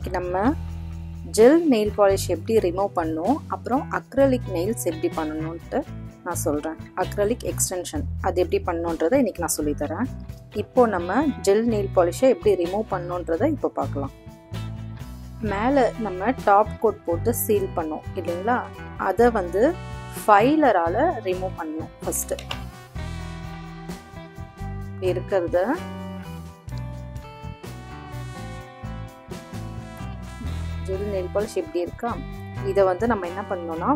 இன்னைக்கு நம்ம gel nail polish எப்படி ரிமூவ் பண்ணணும், அப்புறம் அக்ரலிக் நெயில்ஸ் எப்படி பண்ணணுன்ட்டு நான் சொல்கிறேன். அக்ரலிக் எக்ஸ்டென்ஷன் அது எப்படி பண்ணணுன்றதை இன்றைக்கி நான் சொல்லித்தரேன். இப்போது நம்ம ஜெல் நெயில் பாலிஷை எப்படி ரிமூவ் பண்ணணுன்றதை இப்போ பார்க்கலாம். மேலே நம்ம டாப் கோட் போட்டு சீல் பண்ணோம் இல்லைங்களா, அதை வந்து ஃபைலரால் ரிமூவ் பண்ணணும். ஃபஸ்ட்டு இருக்கிறத ஜெல் நெயில் பாலிஷ் எப்படி இருக்கா, இதை வந்து நம்ம என்ன பண்ணணும்னா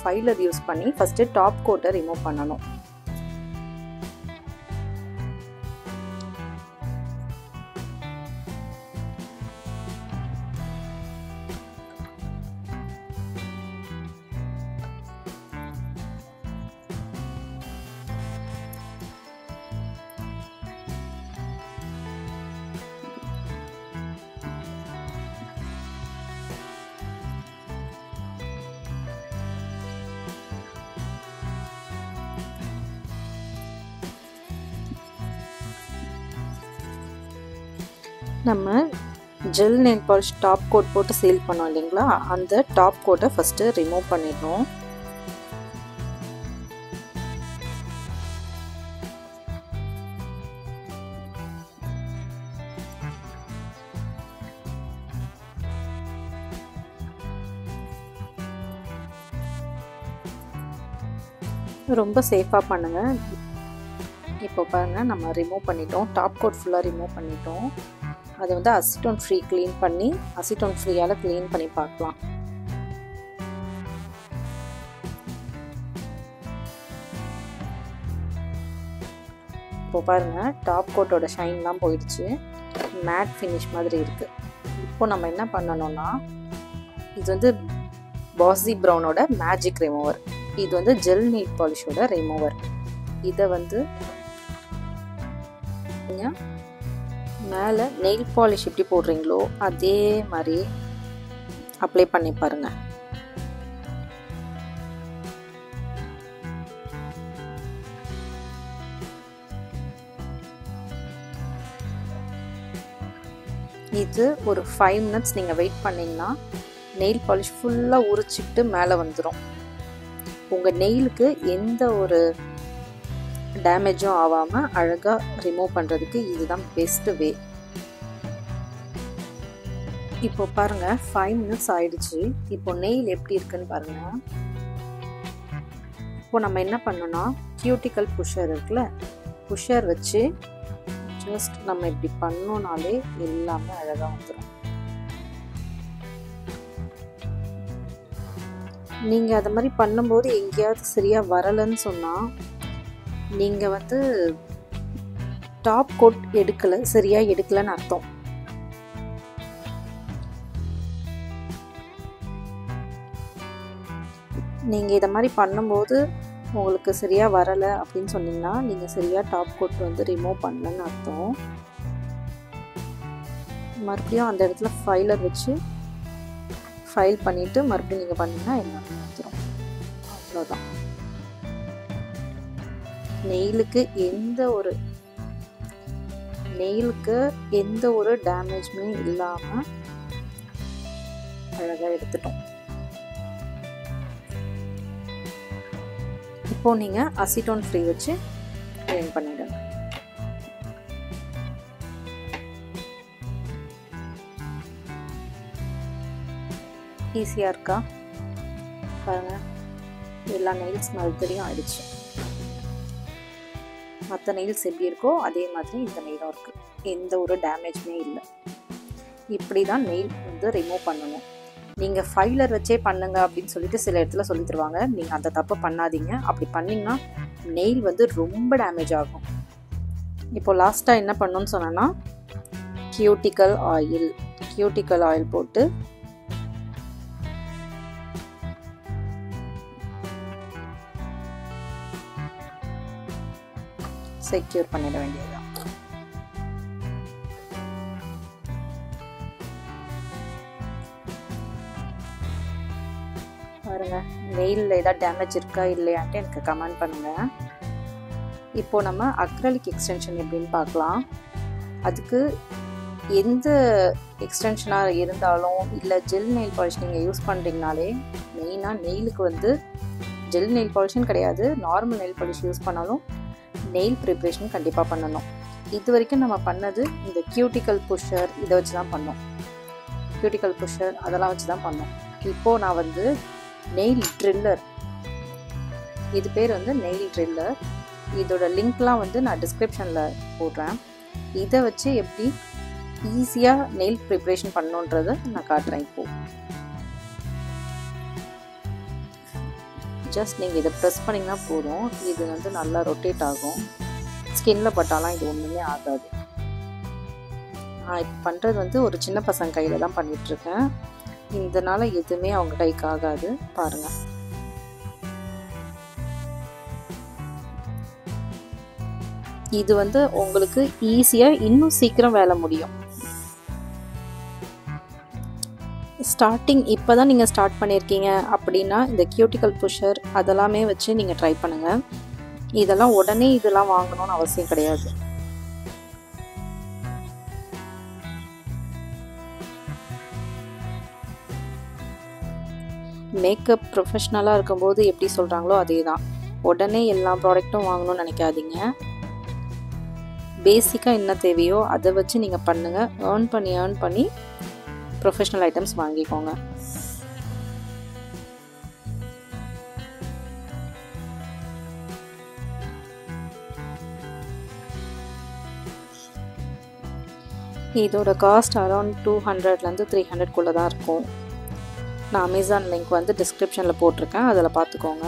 ஃபைலர் யூஸ் பண்ணி ஃபஸ்ட்டு டாப் கோட்டை ரிமூவ் பண்ணணும். நம்ம gel nail polish top code போட்டு சீல் பண்ணோம் இல்லைங்களா, அந்த டாப் கோட்டை ஃபஸ்ட்டு ரிமூவ் பண்ணிடணும். ரொம்ப சேஃபாக பண்ணுங்கள். இப்போ பாருங்கள், நம்ம ரிமூவ் பண்ணிட்டோம், டாப் கோட் ஃபுல்லாக ரிமூவ் பண்ணிட்டோம். அதை வந்து அசிட்டோன் ஃப்ரீ க்ளீன் பண்ணி அசிட்டோன் ஃப்ரீயால் க்ளீன் பண்ணி பார்க்கலாம். இப்போ பாருங்கள், டாப் கோட்டோட ஷைன்லாம் போயிடுச்சு, மேட் ஃபினிஷ் மாதிரி இருக்குது. இப்போ நம்ம என்ன பண்ணணும்னா, இது வந்து பாஸி ப்ரௌனோட மேஜிக் ரிமூவர், இது வந்து ஜெல் நெயில் பாலிஷோட ரிமூவர். இதை வந்து மேலே நெயில் பாலிஷ் எப்படி போடுறீங்களோ அதே மாதிரி அப்ளை பண்ணி பாருங்க. இது ஒரு 5 minutes நீங்கள் வெயிட் பண்ணிங்கன்னா நெயில் பாலிஷ் ஃபுல்லாக உரிச்சிட்டு மேலே வந்துடும். உங்கள் நெயிலுக்கு எந்த ஒரு டேமேஜும் ஆகாமல் அழகாக ரிமூவ் பண்ணுறதுக்கு இதுதான் பெஸ்ட்டு வே. இப்போ பாருங்கள், 5 minutes ஆயிடுச்சு. இப்போ நெயில் எப்படி இருக்குன்னு பாருங்கள். இப்போ நம்ம என்ன பண்ணோன்னா, கியூட்டிக்கல் புஷர் இருக்குல்ல, புஷர் வச்சு ஜஸ்ட் நம்ம இப்படி பண்ணோனாலே எல்லாமே அழகாக வந்துடும். நீங்கள் அதை மாதிரி பண்ணும்போது எங்கேயாவது சரியாக வரலைன்னு சொன்னால் நீங்கள் வந்து டாப் கோட் எடுக்கலை, சரியாக எடுக்கலைன்னு அர்த்தம். நீங்கள் இதை மாதிரி பண்ணும்போது உங்களுக்கு சரியாக வரலை அப்படின்னு சொன்னீங்கன்னா நீங்கள் சரியாக டாப் கோட் வந்து ரிமூவ் பண்ணலன்னு அர்த்தம். மறுபடியும் அந்த இடத்துல ஃபைலர் வச்சு ஃபைல் பண்ணிவிட்டு மறுபடியும் நீங்கள் பண்ணிங்கன்னா எல்லாமே வந்துடும். அவ்வளோதான். நெயிலுக்கு எந்த ஒரு டேமேஜுமே இல்லாமல் அழகாக எடுத்துட்டோம். இப்போ நீங்கள் அசிட்டோன் ஃப்ரீ வச்சு க்ளீன் பண்ணிடுங்க. ஈஸியாக இருக்கா பாருங்கள், எல்லா நெயில்ஸ் மாதிரியும் ஆயிடுச்சு. மற்ற நெயில்ஸ் எப்படி இருக்கோ அதே மாதிரி இந்த நெயிலும் இருக்குது, எந்த ஒரு டேமேஜுமே இல்லை. இப்படி தான் நெயில் வந்து ரிமூவ் பண்ணணும். நீங்கள் ஃபைலர் வச்சே பண்ணுங்க அப்படின்னு சொல்லிட்டு சில இடத்துல சொல்லி தருவாங்க. நீங்கள் அந்த தப்பை பண்ணாதீங்க. அப்படி பண்ணிங்கன்னா நெயில் வந்து ரொம்ப டேமேஜ் ஆகும். இப்போ லாஸ்ட்டாக என்ன பண்ணணும்னு சொன்னேன்னா, கியூட்டிக்கல் ஆயில் போட்டு செக்யூர் பண்ணிட வேண்டியதுதான். பாருங்க, நெயிலில் ஏதாவது டேமேஜ் இருக்கா இல்லையான்ட்டு எனக்கு கமெண்ட் பண்ணுங்க. இப்போ நம்ம அக்ரலிக் எக்ஸ்டென்ஷன் எப்படின்னு பார்க்கலாம். அதுக்கு எந்த எக்ஸ்டென்ஷனாக இருந்தாலும் இல்லை ஜெல் நெயில் பாலிஷ் நீங்கள் யூஸ் பண்ணுறீங்கனாலே மெயினாக நெயிலுக்கு வந்து ஜெல் நெயில் பாலிஷ்னு கிடையாது, நார்மல் நெயில் பாலிஷ் யூஸ் பண்ணாலும் நெயில் ப்ரிப்ரேஷன் கண்டிப்பாக பண்ணணும். இது வரைக்கும் நம்ம பண்ணது இந்த கியூட்டிக்கல் புஷர் இதை வச்சு தான் பண்ணோம். கியூட்டிக்கல் புஷர் அதெல்லாம் வச்சு தான் பண்ணோம். இப்போது நான் வந்து நெயில் ட்ரில்லர், இது பேர் வந்து நெயில் ட்ரில்லர், இதோட லிங்க்லாம் வந்து நான் டிஸ்கிரிப்ஷனில் போடுறேன். இதை வச்சு எப்படி ஈஸியாக நெயில் ப்ரிப்ரேஷன் பண்ணணுன்றதை நான் காட்டுறேன். இப்போது ஜஸ்ட் நீங்கள் இதை ப்ரெஸ் பண்ணிங்கன்னா போதும், இது வந்து நல்லா ரொட்டேட் ஆகும். ஸ்கின்ல பட்டாலாம் இது ஒன்றுமே ஆகாது. நான் இப்போ பண்ணுறது வந்து ஒரு சின்ன பசங்க கையில் தான் பண்ணிகிட்ருக்கேன், இதனால் எதுவுமே அவங்க கைக்கு ஆகாது. பாருங்கள், இது வந்து உங்களுக்கு ஈஸியாக இன்னும் சீக்கிரம் வேலை முடியும். ஸ்டார்டிங் இப்போ தான் நீங்கள் ஸ்டார்ட் பண்ணியிருக்கீங்க அப்படின்னா இந்த கியூட்டிக்கல் புஷர் அதெல்லாமே வச்சு நீங்கள் ட்ரை பண்ணுங்கள். இதெல்லாம் உடனே இதெல்லாம் வாங்கணும்னு அவசியம் கிடையாது. மேக்கப் ப்ரொஃபஷ்னலாக இருக்கும்போது எப்படி சொல்கிறாங்களோ அதே தான், உடனே எல்லா ப்ராடக்ட்டும் வாங்கணும்னு நினைக்காதீங்க. பேசிக்காக என்ன தேவையோ அதை வச்சு நீங்கள் பண்ணுங்கள். ஏர்ன் பண்ணி ப்ரொஃபஷ்னல் ஐட்டம்ஸ் வாங்கிக்கோங்க. இதோட காஸ்ட் அரௌண்ட் 200லேருந்து 300 தான் இருக்கும். நான் அமேசான் லிங்க் வந்து டிஸ்கிரிப்ஷனில் போட்டிருக்கேன், அதில் பார்த்துக்கோங்க.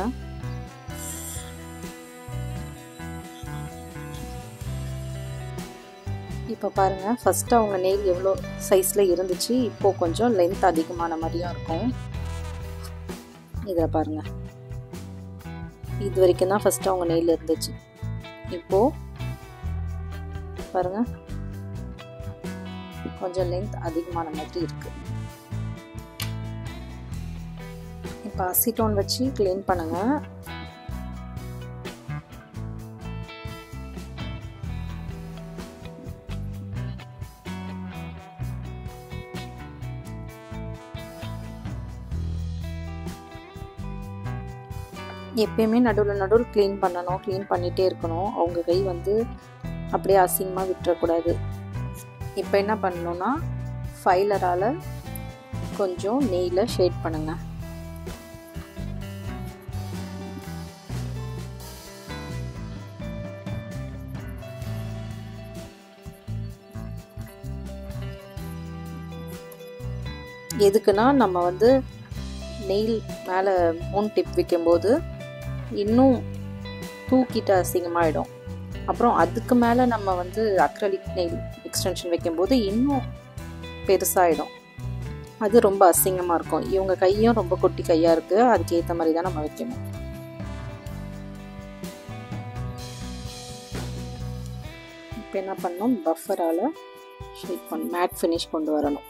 இப்போ பாருங்கள், ஃபஸ்ட்டு அவங்க நெயில் எவ்வளோ சைஸில் இருந்துச்சு, இப்போது கொஞ்சம் லென்த் அதிகமான மாதிரியும் இருக்கும். இதில் பாருங்கள், இது வரைக்கும் தான் ஃபஸ்ட்டு அவங்க நெயில் இருந்துச்சு, இப்போது பாருங்கள் கொஞ்சம் லென்த் அதிகமான மாதிரி இருக்குது. இப்போ அசிட்டோன் வச்சு க்ளீன் பண்ணுங்கள். எப்பயுமே நடுவில் க்ளீன் பண்ணணும், க்ளீன் பண்ணிகிட்டே இருக்கணும். அவங்க கை வந்து அப்படியே அசிங்கமாக விட்டுறக்கூடாது. இப்போ என்ன பண்ணணும்னா ஃபைலரால் கொஞ்சம் நெய்ல ஷேட் பண்ணுங்க. எதுக்குன்னா நம்ம வந்து நெயில் மேலே மூன் டிப் வைக்கும்போது இன்னும் தூக்கிட்டு அசிங்கமாகிடும். அப்புறம் அதுக்கு மேலே நம்ம வந்து அக்ரலிக் நெயில் எக்ஸ்டென்ஷன் வைக்கும்போது இன்னும் பெருசாகிடும், அது ரொம்ப அசிங்கமாக இருக்கும். இவங்க கையும் ரொம்ப குட்டி கையாக இருக்குது, அதுக்கு ஏற்ற மாதிரி தான் நம்ம வைக்கணும். இப்போ என்ன பண்ணணும், பஃபரால் ஷேட் மேட் ஃபினிஷ் கொண்டு வரணும்.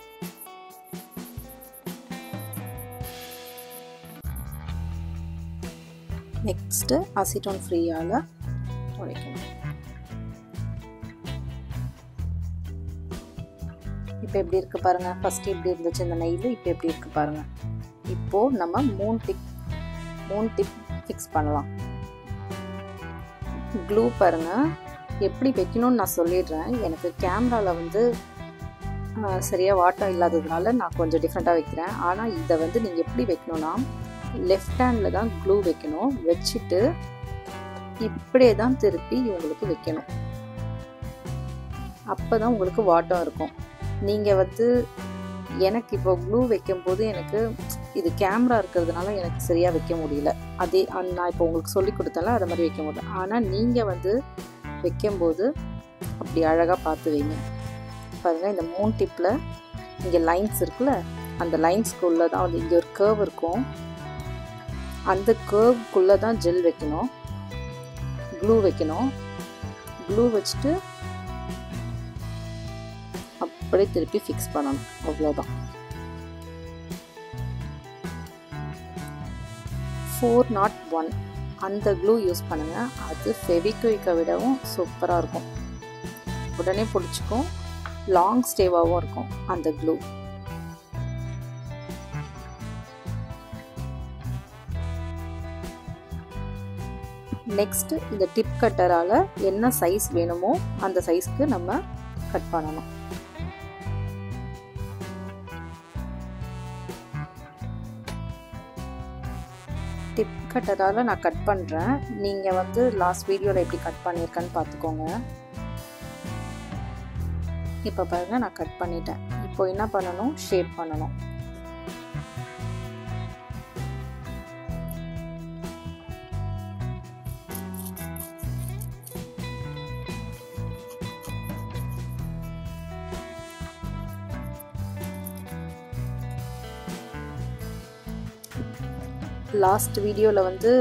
நெக்ஸ்ட்டு அசிட்டோன் ஃப்ரீயால் துடைக்கணும். இப்போ எப்படி இருக்குது பாருங்கள், ஃபஸ்ட்டு எப்படி இருந்துச்சு இந்த நெயில், இப்போ எப்படி இருக்குது பாருங்கள். இப்போது நம்ம மூன் டிப் ஃபிக்ஸ் பண்ணலாம். க்ளூ பாருங்கள் எப்படி வைக்கணும்னு நான் சொல்லிடுறேன். எனக்கு கேமராவில் வந்து சரியாக வாட்டம் இல்லாததுனால நான் கொஞ்சம் டிஃப்ரெண்ட்டாக வைக்கிறேன். ஆனால் இதை வந்து நீங்கள் எப்படி வைக்கணும்னா லெஃப்ட் ஹேண்டில் தான் க்ளூ வைக்கணும். வச்சுட்டு இப்படியே தான் திருப்பி உங்களுக்கு வைக்கணும். அப்போ தான் உங்களுக்கு வாட்டம் இருக்கும். நீங்கள் வந்து எனக்கு இப்போ க்ளூ வைக்கும்போது எனக்கு இது கேமரா இருக்கிறதுனால எனக்கு சரியாக வைக்க முடியல. அதே நான் இப்போ உங்களுக்கு சொல்லி கொடுத்தேன்ல அதை மாதிரி வைக்க முடியல. ஆனால் நீங்கள் வந்து வைக்கும்போது அப்படி அழகாக பார்த்து வைங்க. பாருங்கள், இந்த மூன் டிப்பில் இங்கே லைன்ஸ் இருக்குல்ல, அந்த லைன்ஸ்க்குள்ளே தான் வந்து இங்கே ஒரு கர்வ் இருக்கும். அந்த கர்வ்க்குள்ளே தான் ஜெல் வைக்கணும், க்ளூ வைக்கணும். க்ளூ வச்சுட்டு அப்படியே திருப்பி ஃபிக்ஸ் பண்ணணும். அவ்வளோதான். 401 அந்த க்ளூ யூஸ் பண்ணுங்கள். அது ஃபெவிக்விக்கை விடவும் சூப்பராக இருக்கும். உடனே பிடிச்சிக்கும். லாங் ஸ்டேவாகவும் இருக்கும் அந்த க்ளூ. நெக்ஸ்ட் இந்த டிப் கட்டரால் என்ன சைஸ் வேணுமோ அந்த சைஸ்க்கு நம்ம கட் பண்ணணும். டிப் கட்டரால் நான் கட் பண்ணுறேன். நீங்கள் வந்து லாஸ்ட் வீடியோவில் எப்படி கட் பண்ணியிருக்கேன்னு பார்த்துக்கோங்க. இப்போ பாருங்கள், நான் கட் பண்ணிட்டேன். இப்போ என்ன பண்ணணும், ஷேப் பண்ணணும். லாஸ்ட் வீடியோவில் வந்து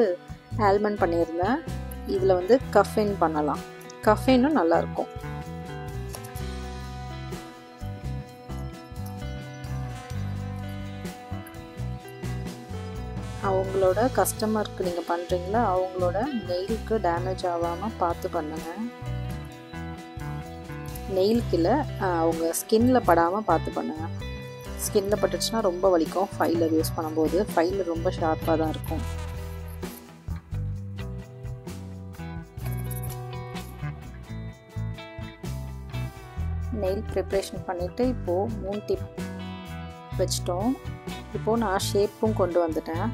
ஆல்மண்ட் பண்ணியிருந்தேன். இதில் வந்து கஃபைன் பண்ணலாம். கஃபைனும் நல்லாயிருக்கும். அவங்களோட கஸ்டமருக்கு நீங்கள் பண்ணுறீங்களா, அவங்களோட நெயிலுக்கு டேமேஜ் ஆகாமல் பார்த்து பண்ணுங்கள். நெயிலுக்கு இல்லை, அவங்க ஸ்கின்னில் படாமல் பார்த்து பண்ணுங்கள். ஸ்கின்னில் பட்டுச்சுன்னா ரொம்ப வலிக்கும். ஃபைலர் யூஸ் பண்ணும்போது ஃபைலர் ரொம்ப ஷார்ப்பாக தான் இருக்கும். நெயில் ப்ரிப்ரேஷன் பண்ணிவிட்டு இப்போது 3 டிப் வச்சிட்டோம். இப்போது நான் ஷேப்பும் கொண்டு வந்துட்டேன்.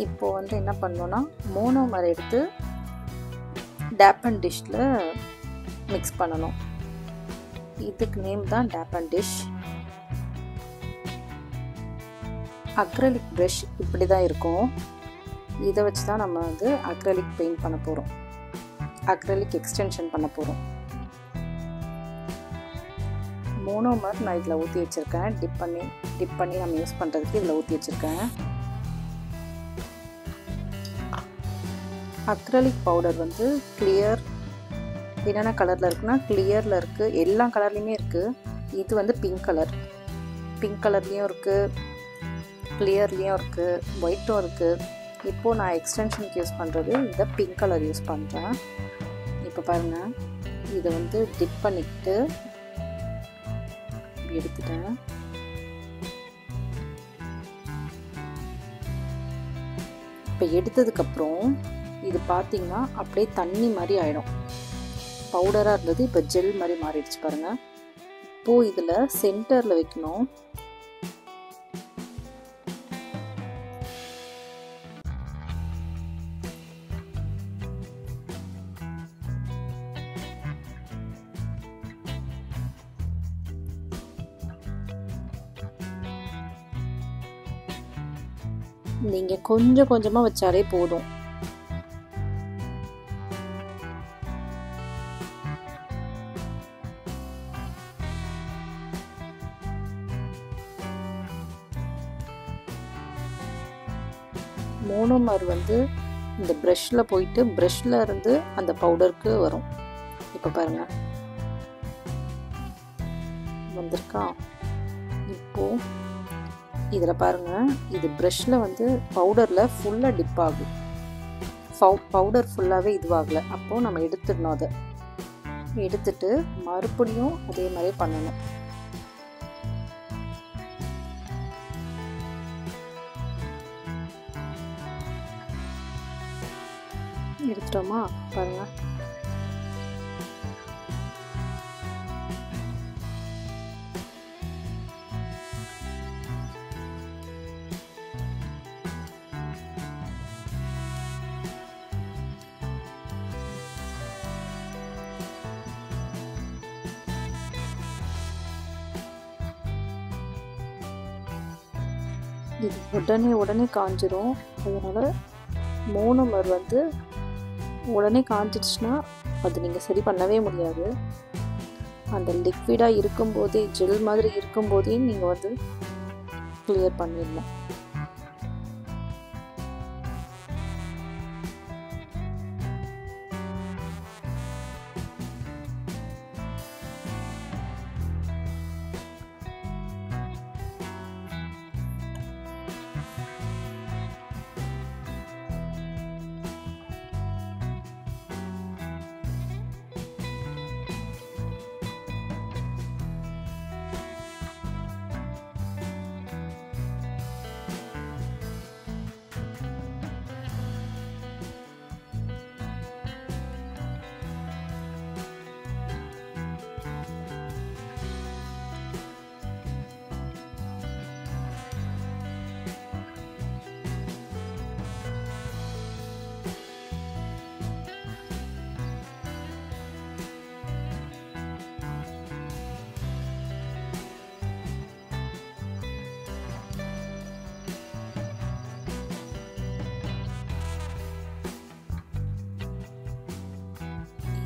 இப்போது வந்து என்ன பண்ணோன்னா, மோனோமர் எடுத்து டேப் அண்ட் டிஷ்ஷில் மிக்ஸ் பண்ணணும். இதுக்கு நேம் தான் tape and dish. Acrylic brush இப்படி தான் இருக்கும். இதை வச்சு தான் நம்ம வந்து அக்ரலிக் பெயிண்ட் பண்ண போகிறோம். அக்ரலிக் எக்ஸ்டென்ஷன் பண்ண போகிறோம். மோனோமர் நான் இதில் ஊற்றி வச்சுருக்கேன். டிப் பண்ணி நம்ம யூஸ் பண்ணுறதுக்கு இதில் ஊற்றி வச்சுருக்கேன். அக்ரலிக் பவுடர் வந்து கிளியர், என்னென்ன கலரில் இருக்குன்னா கிளியரில் இருக்குது, எல்லா கலர்லேயுமே இருக்குது. இது வந்து பிங்க் கலர்லேயும் இருக்குது, கிளியர்லேயும் இருக்குது, ஒயிட்டும் இருக்குது. இப்போது நான் எக்ஸ்டென்ஷனுக்கு யூஸ் பண்ணுறது இந்த பிங்க் கலர் யூஸ் பண்ணுறேன். இப்போ பாருங்கள், இதை வந்து டிப் பண்ணிக்கிட்டு எடுத்துட்டேன். இப்போ எடுத்ததுக்கப்புறம் இது பார்த்திங்கன்னா அப்படியே தண்ணி மாதிரி ஆகிடும். பவுடராக இருந்தது இப்போ ஜெல் மாதிரி மாறிடுச்சு பாருங்கள். இப்போது இதில் சென்டரில் வைக்கணும். நீங்கள் கொஞ்சம் கொஞ்சமாக வச்சாலே போதும். மோனோமர் வந்து இந்த ப்ரஷ்ஷில் போயிட்டு ப்ரஷ்ஷில் இருந்து அந்த பவுடருக்கு வரும். இப்போ பாருங்கள் வந்திருக்கா. இப்போது இதில் பாருங்கள், இது ப்ரஷ்ஷில் வந்து பவுடரில் ஃபுல்லாக டிப் ஆகும். பவுடர் ஃபுல்லாகவே இதுவாகலை. அப்போது நம்ம எடுத்துடணும். அதை எடுத்துட்டு மறுபடியும் அதே மாதிரி பண்ணணும். எடுத்துட்டோமா பாருங்கள். இது உடனே காஞ்சிரும். அதனால் மோனோமர் வந்து உடனே காஞ்சிடுச்சுன்னா அது நீங்கள் சரி பண்ணவே முடியாது. அந்த லிக்விடாக இருக்கும்போதே, ஜெல் மாதிரி இருக்கும்போதே நீங்கள் வந்து கிளியர் பண்ணிடணும்.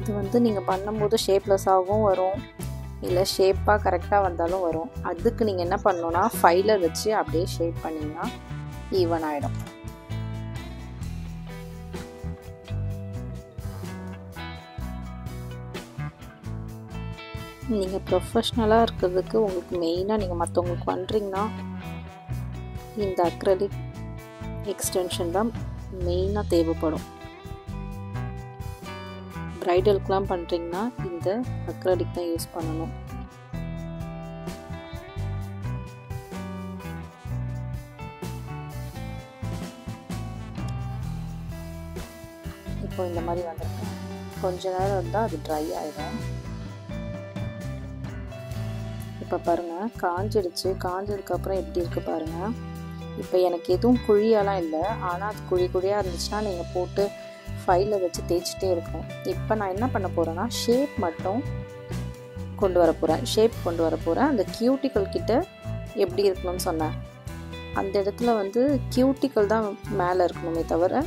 இது வந்து நீங்கள் பண்ணும்போது ஷேப்லெஸ்ஸாகவும் வரும், இல்லை ஷேப்பாக கரெக்டாக வந்தாலும் வரும். அதுக்கு நீங்கள் என்ன பண்ணணுன்னா ஃபைலர் வச்சு அப்படியே ஷேப் பண்ணிங்கன்னா ஈவன் ஆகிடும். நீங்கள் ப்ரொஃபஷ்னலாக இருக்கிறதுக்கு உங்களுக்கு மெயினாக நீங்கள் மற்றவங்களுக்கு பண்ணுறீங்கன்னா இந்த அக்ரலிக் எக்ஸ்டென்ஷன் தான் மெயினாக தேவைப்படும். ப்ரைடலுக்குலாம் பண்ணுறீங்கன்னா இந்த அக்ரலிக் தான் யூஸ் பண்ணணும். இப்போ இந்த மாதிரி வந்துருக்கு. கொஞ்ச நேரம் இருந்தால் அது ட்ரை ஆகிடும். இப்போ பாருங்கள் காஞ்சிடுச்சு. காஞ்சதுக்கப்புறம் எப்படி இருக்குது பாருங்கள். இப்போ எனக்கு எதுவும் குழியெல்லாம் இல்லை, ஆனால் அது குழி குழியாக இருந்துச்சுன்னா நீங்கள் போட்டு ஃபைலில் வச்சு தேய்ச்சிட்டே இருக்கணும். இப்போ நான் என்ன பண்ண போகிறேன்னா ஷேப் மட்டும் கொண்டு வர போகிறேன். அந்த கியூட்டிக்கல் கிட்ட எப்படி இருக்கணும்னு சொன்னேன், அந்த இடத்துல வந்து கியூட்டிக்கல் தான் மேலே இருக்கணுமே தவிர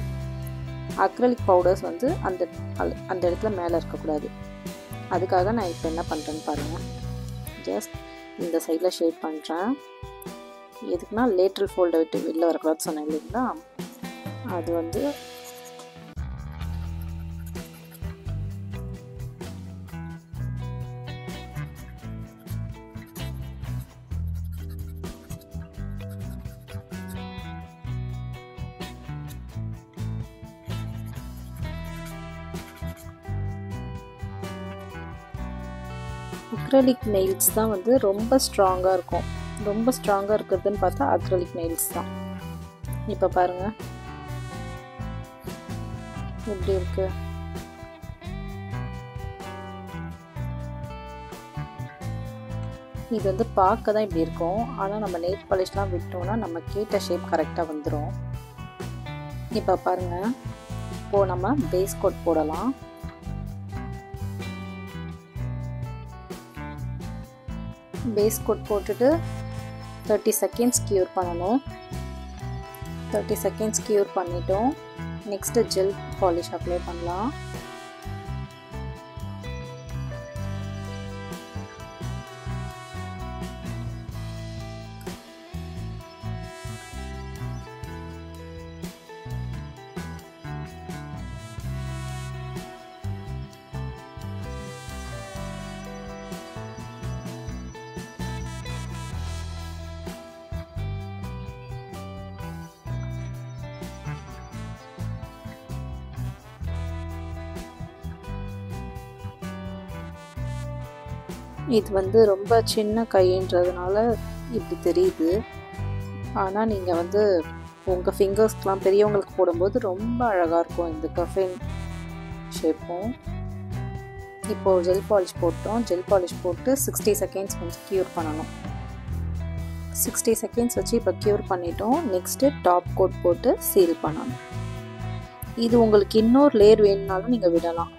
அக்ரலிக் பவுடர்ஸ் வந்து அந்த இடத்துல மேலே இருக்கக்கூடாது. அதுக்காக நான் இப்போ என்ன பண்ணுறேன்னு பாருங்கள். ஜஸ்ட் இந்த சைடில் ஷேப் பண்ணுறேன். எதுக்குன்னா லேட்ரல் ஃபோல்டை விட்டு வெளில வரக்கூடாது சொன்னேன் இல்லைங்களா, அது வந்து அக்ரலிக் நெயில்ஸ் தான் வந்து ரொம்ப ஸ்ட்ராங்காக இருக்கும். ரொம்ப ஸ்ட்ராங்காக இருக்கிறதுன்னு பார்த்தா அக்ரலிக் நெயில்ஸ் தான். இப்போ பாருங்கள் எப்படி இருக்கு. இது வந்து பார்க்க தான் இப்படி இருக்கும், ஆனால் நம்ம நெயில் பாலிஷ்லாம் விட்டோம்னா நம்ம கேட்ட ஷேப் கரெக்டாக வந்துடும். இப்போ பாருங்கள், இப்போது நம்ம பேஸ் கோட் போடலாம். பேஸ் கோட் போட்டுட்டு 30 செகண்ட்ஸ் க்யூர் பண்ணணும். 30 செகண்ட்ஸ் க்யூர் பண்ணிட்டோம். நெக்ஸ்ட்டு ஜெல் பாலிஷ் அப்ளை பண்ணலாம். இது வந்து ரொம்ப சின்ன கைன்றதுனால இப்படி தெரியுது, ஆனால் நீங்கள் வந்து உங்கள் ஃபிங்கர்ஸ்க்கெலாம் பெரியவங்களுக்கு போடும்போது ரொம்ப அழகாக இருக்கும் இந்த கஃபின் ஷேப்பும். இப்போது ஜெல் பாலிஷ் போட்டோம். ஜெல் பாலிஷ் போட்டு 60 செகண்ட்ஸ் வந்து க்யூர் பண்ணணும். 60 செகண்ட்ஸ் வச்சு இப்போ க்யூர் பண்ணிட்டோம். நெக்ஸ்ட்டு டாப் கோட் போட்டு சீல் பண்ணணும். இது உங்களுக்கு இன்னொரு லேயர் வேணும்னாலும் நீங்கள் விடலாம்.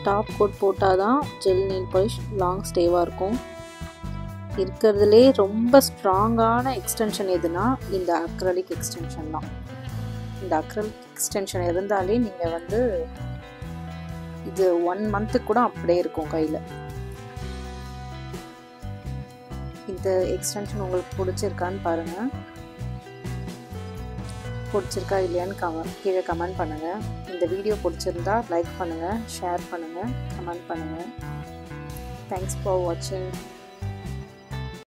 டாப் கோட் போட்டால் தான் ஜெல் நெயில் பாலிஷ் லாங் ஸ்டேவாக இருக்கும். இருக்கிறதுலே ரொம்ப ஸ்ட்ராங்கான எக்ஸ்டென்ஷன் எதுனா இந்த அக்ரலிக் எக்ஸ்டென்ஷன் தான். இந்த அக்ரலிக் எக்ஸ்டென்ஷன் இருந்தாலே நீங்கள் வந்து இது 1 மந்த்துக்கு கூட அப்படியே இருக்கும் கையில். இந்த எக்ஸ்டென்ஷன் உங்களுக்கு பிடிச்சிருக்கான்னு பாருங்கள். பிடிச்சிருக்கா இல்லையான்னு கீழே கமெண்ட் பண்ணுங்கள். இந்த வீடியோ பிடிச்சிருந்தா லைக் பண்ணுங்கள், ஷேர் பண்ணுங்கள், கமெண்ட் பண்ணுங்கள். தேங்க்ஸ் ஃபார் வாட்சிங்.